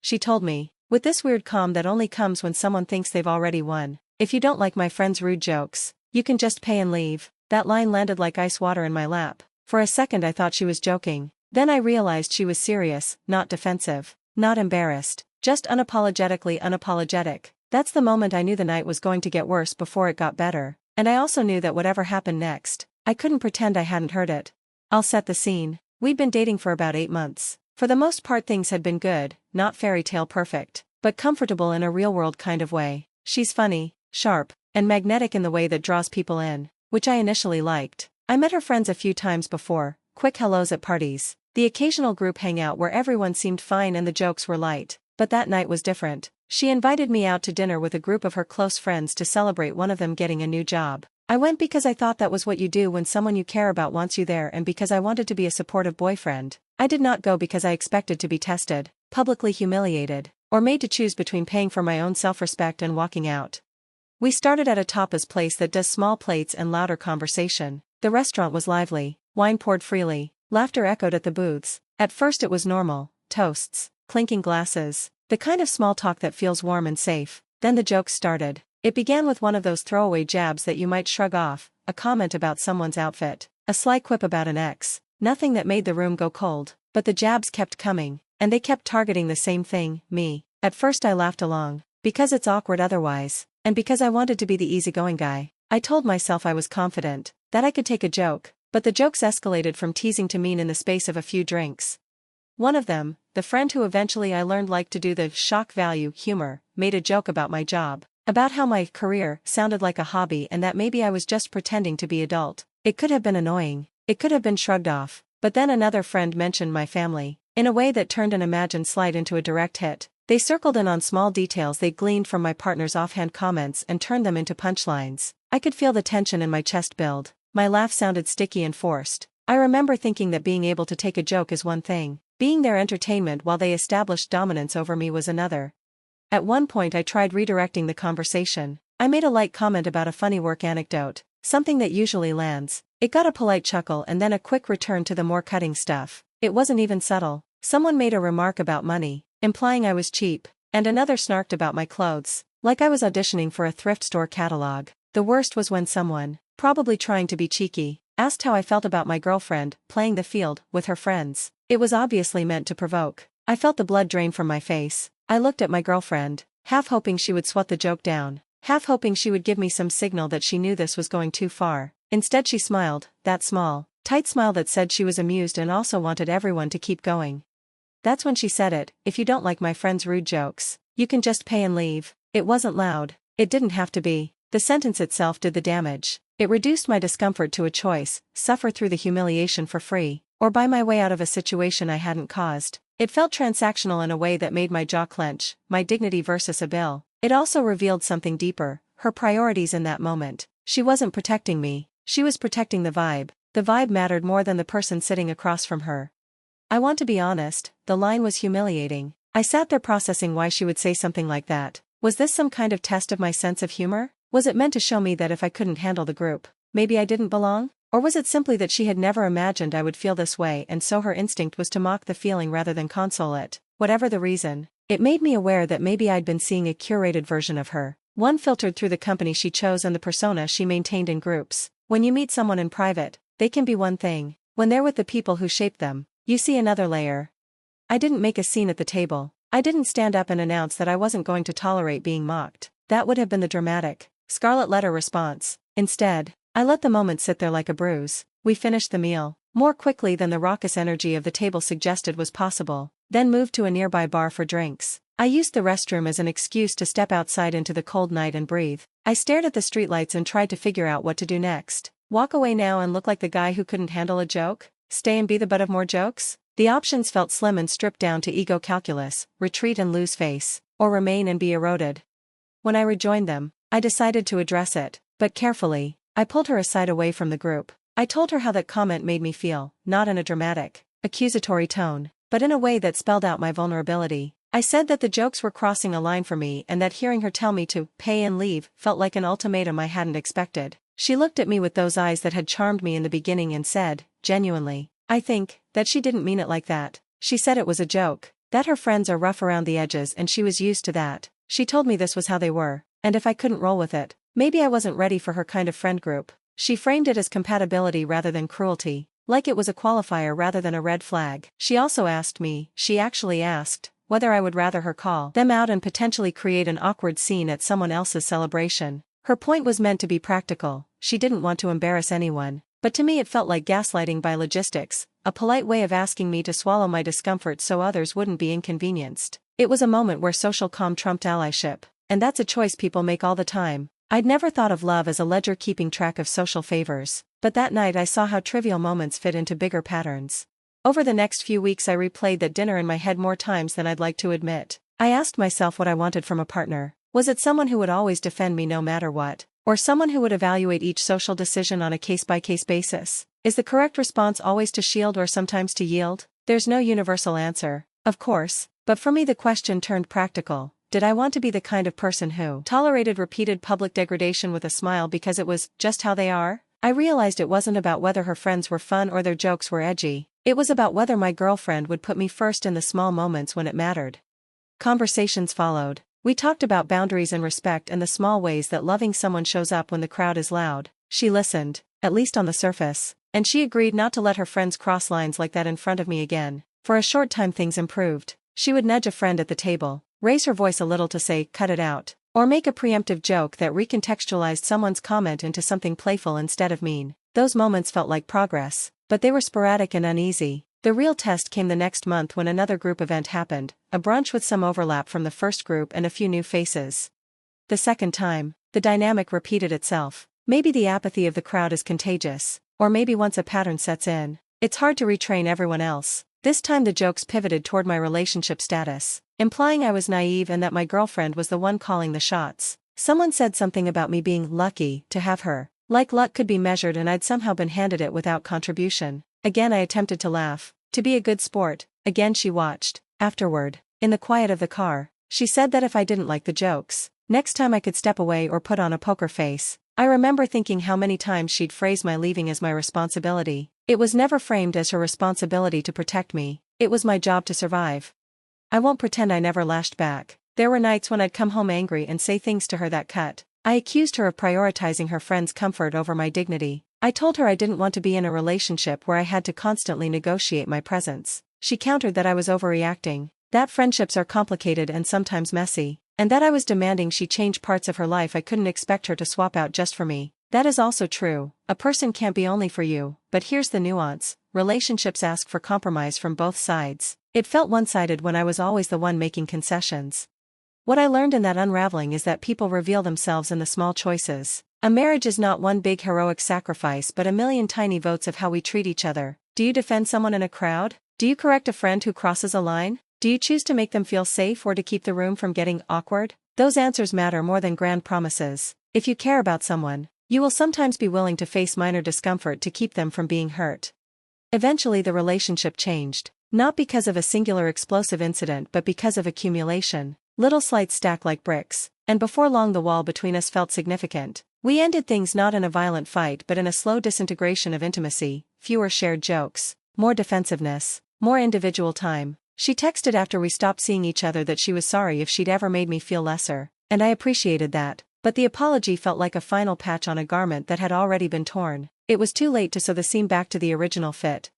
she told me, with this weird calm that only comes when someone thinks they've already won. If you don't like my friend's rude jokes, you can just pay and leave. That line landed like ice water in my lap. For a second I thought she was joking. Then I realized she was serious, not defensive, not embarrassed, just unapologetically unapologetic. That's the moment I knew the night was going to get worse before it got better, and I also knew that whatever happened next, I couldn't pretend I hadn't heard it. I'll set the scene. We'd been dating for about 8 months. For the most part things had been good, not fairy tale perfect, but comfortable in a real-world kind of way. She's funny, sharp, and magnetic in the way that draws people in, which I initially liked. I met her friends a few times before, quick hellos at parties, the occasional group hangout where everyone seemed fine and the jokes were light, but that night was different. She invited me out to dinner with a group of her close friends to celebrate one of them getting a new job. I went because I thought that was what you do when someone you care about wants you there and because I wanted to be a supportive boyfriend. I did not go because I expected to be tested, publicly humiliated, or made to choose between paying for my own self-respect and walking out. We started at a tapas place that does small plates and louder conversation. The restaurant was lively, wine poured freely, laughter echoed at the booths. At first it was normal, toasts, clinking glasses, the kind of small talk that feels warm and safe. Then the jokes started. It began with one of those throwaway jabs that you might shrug off, a comment about someone's outfit, a sly quip about an ex, nothing that made the room go cold, but the jabs kept coming, and they kept targeting the same thing, me. At first I laughed along, because it's awkward otherwise, and because I wanted to be the easygoing guy. I told myself I was confident, that I could take a joke, but the jokes escalated from teasing to mean in the space of a few drinks. One of them, the friend who eventually I learned liked to do the shock value humor, made a joke about my job, about how my career sounded like a hobby and that maybe I was just pretending to be adult. It could have been annoying, it could have been shrugged off, but then another friend mentioned my family, in a way that turned an imagined slight into a direct hit. They circled in on small details they gleaned from my partner's offhand comments and turned them into punchlines. I could feel the tension in my chest build. My laugh sounded sticky and forced. I remember thinking that being able to take a joke is one thing, being their entertainment while they established dominance over me was another. At one point I tried redirecting the conversation. I made a light comment about a funny work anecdote, something that usually lands. It got a polite chuckle and then a quick return to the more cutting stuff. It wasn't even subtle. Someone made a remark about money, implying I was cheap, and another snarked about my clothes, like I was auditioning for a thrift store catalog. The worst was when someone, probably trying to be cheeky, asked how I felt about my girlfriend playing the field with her friends. It was obviously meant to provoke. I felt the blood drain from my face. I looked at my girlfriend, half hoping she would swat the joke down, half hoping she would give me some signal that she knew this was going too far. Instead she smiled, that small, tight smile that said she was amused and also wanted everyone to keep going. That's when she said it, if you don't like my friend's rude jokes, you can just pay and leave. It wasn't loud. It didn't have to be. The sentence itself did the damage. It reduced my discomfort to a choice, suffer through the humiliation for free, or buy my way out of a situation I hadn't caused. It felt transactional in a way that made my jaw clench, my dignity versus a bill. It also revealed something deeper, her priorities in that moment. She wasn't protecting me, she was protecting the vibe. The vibe mattered more than the person sitting across from her. I want to be honest, the line was humiliating. I sat there processing why she would say something like that. Was this some kind of test of my sense of humor? Was it meant to show me that if I couldn't handle the group, maybe I didn't belong? Or was it simply that she had never imagined I would feel this way and so her instinct was to mock the feeling rather than console it? Whatever the reason, it made me aware that maybe I'd been seeing a curated version of her, one filtered through the company she chose and the persona she maintained in groups. When you meet someone in private, they can be one thing. When they're with the people who shaped them, you see another layer. I didn't make a scene at the table. I didn't stand up and announce that I wasn't going to tolerate being mocked. That would have been the dramatic, scarlet letter response. Instead, I let the moment sit there like a bruise. We finished the meal, more quickly than the raucous energy of the table suggested was possible, then moved to a nearby bar for drinks. I used the restroom as an excuse to step outside into the cold night and breathe. I stared at the streetlights and tried to figure out what to do next. Walk away now and look like the guy who couldn't handle a joke? Stay and be the butt of more jokes? The options felt slim and stripped down to ego calculus, retreat and lose face, or remain and be eroded. When I rejoined them, I decided to address it, but carefully. I pulled her aside away from the group. I told her how that comment made me feel, not in a dramatic, accusatory tone, but in a way that spelled out my vulnerability. I said that the jokes were crossing a line for me and that hearing her tell me to pay and leave felt like an ultimatum I hadn't expected. She looked at me with those eyes that had charmed me in the beginning and said, genuinely, I think, that she didn't mean it like that. She said it was a joke. that her friends are rough around the edges and she was used to that. She told me this was how they were, and if I couldn't roll with it, maybe I wasn't ready for her kind of friend group. She framed it as compatibility rather than cruelty, like it was a qualifier rather than a red flag. She actually asked, whether I would rather her call them out and potentially create an awkward scene at someone else's celebration. Her point was meant to be practical, she didn't want to embarrass anyone, but to me it felt like gaslighting by logistics, a polite way of asking me to swallow my discomfort so others wouldn't be inconvenienced. It was a moment where social calm trumped allyship, and that's a choice people make all the time. I'd never thought of love as a ledger keeping track of social favors, but that night I saw how trivial moments fit into bigger patterns. Over the next few weeks I replayed that dinner in my head more times than I'd like to admit. I asked myself what I wanted from a partner. Was it someone who would always defend me no matter what, or someone who would evaluate each social decision on a case-by-case basis? Is the correct response always to shield or sometimes to yield? There's no universal answer, of course, but for me the question turned practical. Did I want to be the kind of person who tolerated repeated public degradation with a smile because it was just how they are? I realized it wasn't about whether her friends were fun or their jokes were edgy. It was about whether my girlfriend would put me first in the small moments when it mattered. Conversations followed. We talked about boundaries and respect and the small ways that loving someone shows up when the crowd is loud. She listened, at least on the surface, and she agreed not to let her friends cross lines like that in front of me again. For a short time things improved. She would nudge a friend at the table, raise her voice a little to say, "Cut it out," or make a preemptive joke that recontextualized someone's comment into something playful instead of mean. Those moments felt like progress, but they were sporadic and uneasy. The real test came the next month when another group event happened, a brunch with some overlap from the first group and a few new faces. The second time, the dynamic repeated itself. Maybe the apathy of the crowd is contagious, or maybe once a pattern sets in, it's hard to retrain everyone else. This time the jokes pivoted toward my relationship status, implying I was naive and that my girlfriend was the one calling the shots. Someone said something about me being lucky to have her. Like luck could be measured and I'd somehow been handed it without contribution. Again I attempted to laugh, to be a good sport. Again she watched. Afterward, in the quiet of the car, she said that if I didn't like the jokes, next time I could step away or put on a poker face. I remember thinking how many times she'd phrase my leaving as my responsibility. It was never framed as her responsibility to protect me, it was my job to survive. I won't pretend I never lashed back. There were nights when I'd come home angry and say things to her that cut. I accused her of prioritizing her friend's comfort over my dignity. I told her I didn't want to be in a relationship where I had to constantly negotiate my presence. She countered that I was overreacting, that friendships are complicated and sometimes messy, and that I was demanding she change parts of her life I couldn't expect her to swap out just for me. That is also true, a person can't be only for you, but here's the nuance, relationships ask for compromise from both sides. It felt one-sided when I was always the one making concessions. What I learned in that unraveling is that people reveal themselves in the small choices. A marriage is not one big heroic sacrifice but a million tiny votes of how we treat each other. Do you defend someone in a crowd? Do you correct a friend who crosses a line? Do you choose to make them feel safe or to keep the room from getting awkward? Those answers matter more than grand promises. If you care about someone, you will sometimes be willing to face minor discomfort to keep them from being hurt. Eventually the relationship changed, not because of a singular explosive incident but because of accumulation. Little slights stack like bricks, and before long the wall between us felt significant. We ended things not in a violent fight but in a slow disintegration of intimacy, fewer shared jokes, more defensiveness, more individual time. She texted after we stopped seeing each other that she was sorry if she'd ever made me feel lesser, and I appreciated that. But the apology felt like a final patch on a garment that had already been torn. It was too late to sew the seam back to the original fit.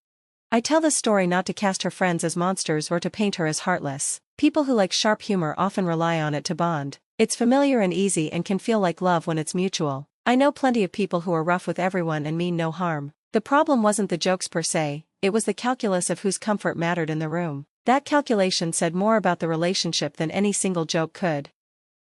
I tell this story not to cast her friends as monsters or to paint her as heartless. People who like sharp humor often rely on it to bond. It's familiar and easy and can feel like love when it's mutual. I know plenty of people who are rough with everyone and mean no harm. The problem wasn't the jokes per se, it was the calculus of whose comfort mattered in the room. That calculation said more about the relationship than any single joke could.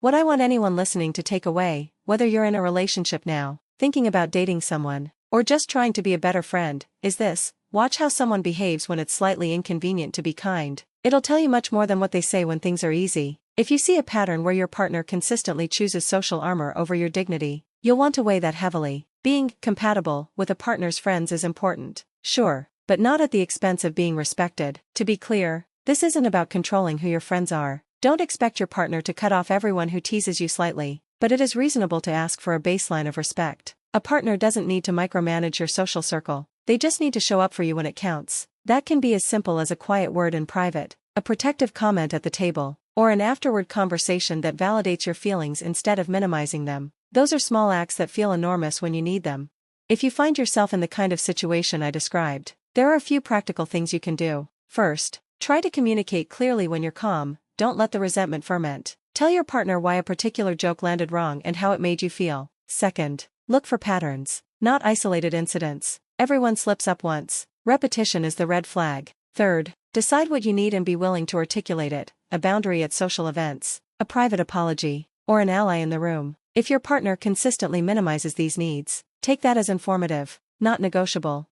What I want anyone listening to take away, whether you're in a relationship now, thinking about dating someone, or just trying to be a better friend, is this: watch how someone behaves when it's slightly inconvenient to be kind. It'll tell you much more than what they say when things are easy. If you see a pattern where your partner consistently chooses social armor over your dignity, you'll want to weigh that heavily. Being compatible with a partner's friends is important, sure, but not at the expense of being respected. To be clear, this isn't about controlling who your friends are. Don't expect your partner to cut off everyone who teases you slightly, but it is reasonable to ask for a baseline of respect. A partner doesn't need to micromanage your social circle, they just need to show up for you when it counts. That can be as simple as a quiet word in private, a protective comment at the table, or an afterward conversation that validates your feelings instead of minimizing them. Those are small acts that feel enormous when you need them. If you find yourself in the kind of situation I described, there are a few practical things you can do. First, try to communicate clearly when you're calm. Don't let the resentment ferment. Tell your partner why a particular joke landed wrong and how it made you feel. Second, look for patterns, not isolated incidents. Everyone slips up once. Repetition is the red flag. Third, decide what you need and be willing to articulate it, a boundary at social events, a private apology, or an ally in the room. If your partner consistently minimizes these needs, take that as informative, not negotiable.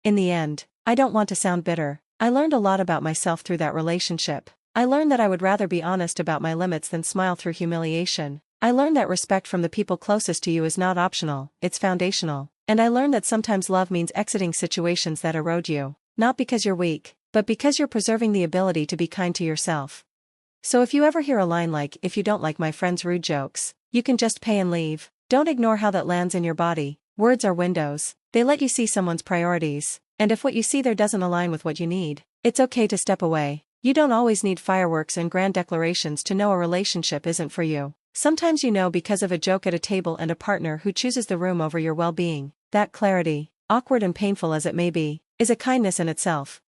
In the end, I don't want to sound bitter. I learned a lot about myself through that relationship. I learned that I would rather be honest about my limits than smile through humiliation. I learned that respect from the people closest to you is not optional, it's foundational. And I learned that sometimes love means exiting situations that erode you, not because you're weak, but because you're preserving the ability to be kind to yourself. So if you ever hear a line like, "If you don't like my friend's rude jokes, you can just pay and leave," don't ignore how that lands in your body. Words are windows. They let you see someone's priorities, and if what you see there doesn't align with what you need, it's okay to step away. You don't always need fireworks and grand declarations to know a relationship isn't for you. Sometimes you know because of a joke at a table and a partner who chooses the room over your well-being. That clarity, awkward and painful as it may be, is a kindness in itself.